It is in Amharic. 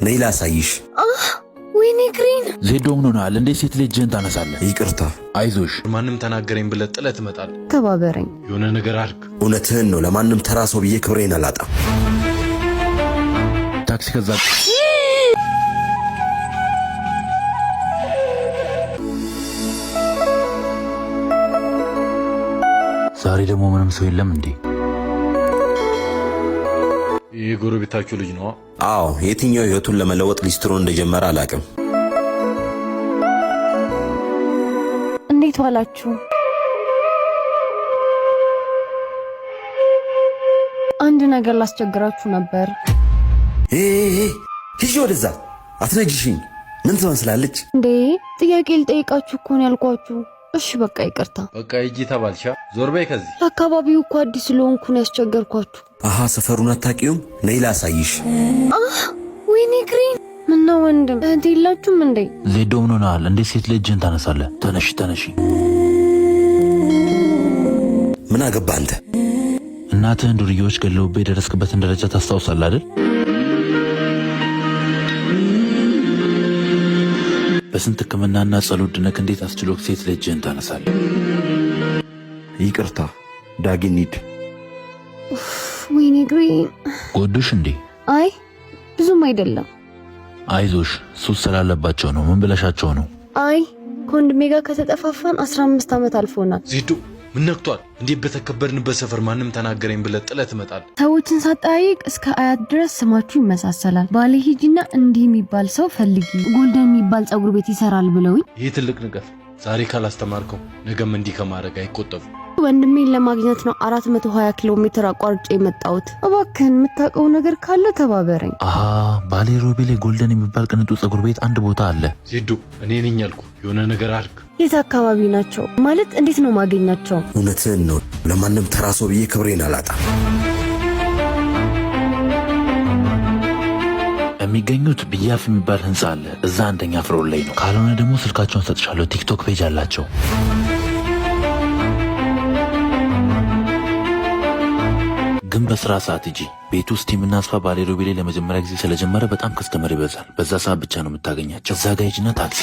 ነይ ላሳይሽ። ወይኔ ግሪን ዜዶ ምን ሆነሃል? እንዴት ሴት ልጅ እጅህን ታነሳለህ? ይቅርታ። አይዞሽ። ማንም ተናገረኝ ብለህ ጥለህ ትመጣለህ። ተባበረኝ። የሆነ ነገር አድርግ። እውነትህን ነው። ለማንም ተራ ሰው ብዬ ክብሬን አላጣም። ታክሲ ከዛ ዛሬ ደግሞ ምንም ሰው የለም እንዴ? ይህ ጎረቤታችሁ ልጅ ነው? አዎ። የትኛው ህይወቱን ለመለወጥ ሊስትሮ እንደጀመረ አላቅም። እንዴት ዋላችሁ? አንድ ነገር ላስቸግራችሁ ነበር። ሂጂ ወደዛ፣ አትነጅሽኝ። ምን ትመስላለች እንዴ? ጥያቄ ልጠይቃችሁ እኮ ነው ያልኳችሁ። እሺ በቃ ይቅርታ። በቃ ሂጂ ተባልሻ። ዞር በይ ከዚህ። አካባቢው እኮ አዲስ ስለሆንኩ ነው ያስቸገርኳችሁ። አሃ፣ ሰፈሩን አታውቂውም? ነይ ላሳይሽ። ወይኔ ግሪን ምነው ወንድም እህት የላችሁም እንዴ? ዜዶ ምን ሆነሃል? እንዴት ሴት ልጅ እጅህን ታነሳለህ? ተነሺ ተነሺ። ምን አገባህ አንተ? እናትህን ዱርዬዎች ገለውብህ የደረስክበትን ደረጃ ታስታውሳለህ አይደል? በስንት ሕክምናና ጸሎት ድነክ እንዴት አስችሎክ ሴት ልጅ እጅህን ታነሳለህ? ይቅርታ ዳጊ፣ እንሂድ። ወይኔ ግሪን ጎዱሽ እንዴ? አይ ብዙም አይደለም። አይዞሽ፣ ሱስ ስላለባቸው ነው። ምን ብለሻቸው ነው? አይ ከወንድሜ ጋር ከተጠፋፋን 15 ዓመት አልፎናል። ዜዶ ምን ነክቷል? እንዴት በተከበርንበት ሰፈር ማንም ተናገረኝ ብለህ ጥለህ ትመጣለህ? ሰዎችን ሳጠያይቅ እስከ አያት ድረስ ስማችሁ ይመሳሰላል። ባሌ ሂጂና እንዲህ የሚባል ሰው ፈልጊ፣ ጎልደን የሚባል ፀጉር ቤት ይሰራል ብለውኝ። ይህ ትልቅ ንቀፍ። ዛሬ ካላስተማርከው ነገም እንዲህ ከማድረግ አይቆጠቡ። ወንድሜን ለማግኘት ነው 420 ኪሎ ሜትር አቋርጬ የመጣሁት። እባክህን የምታውቀው ነገር ካለ ተባበረኝ። አሃ፣ ባሌ ሮቤ ላይ ጎልደን የሚባል ቅንጡ ፀጉር ቤት አንድ ቦታ አለ። ዜዶ እኔ ነኝ ያልኩ። የሆነ ነገር አድርግ። የት አካባቢ ናቸው? ማለት እንዴት ነው ማገኛቸው? እውነትህን ነው። ለማንም ተራ ሰው ብዬ ክብሬን አላጣም። የሚገኙት ብያፍ የሚባል ህንፃ አለ። እዛ አንደኛ ፍሎር ላይ ነው። ካልሆነ ደግሞ ስልካቸውን ሰጥሻለሁ። ቲክቶክ ፔጅ አላቸው። ግን በስራ ሰዓት ሂጂ። ቤት ውስጥ ቲምና አስፋ ባሌ ሮቤ ላይ ለመጀመሪያ ጊዜ ስለጀመረ በጣም ከስተመር ይበዛል። በዛ ሰዓት ብቻ ነው የምታገኛቸው። እዛ ጋ ሂጂና ታክሲ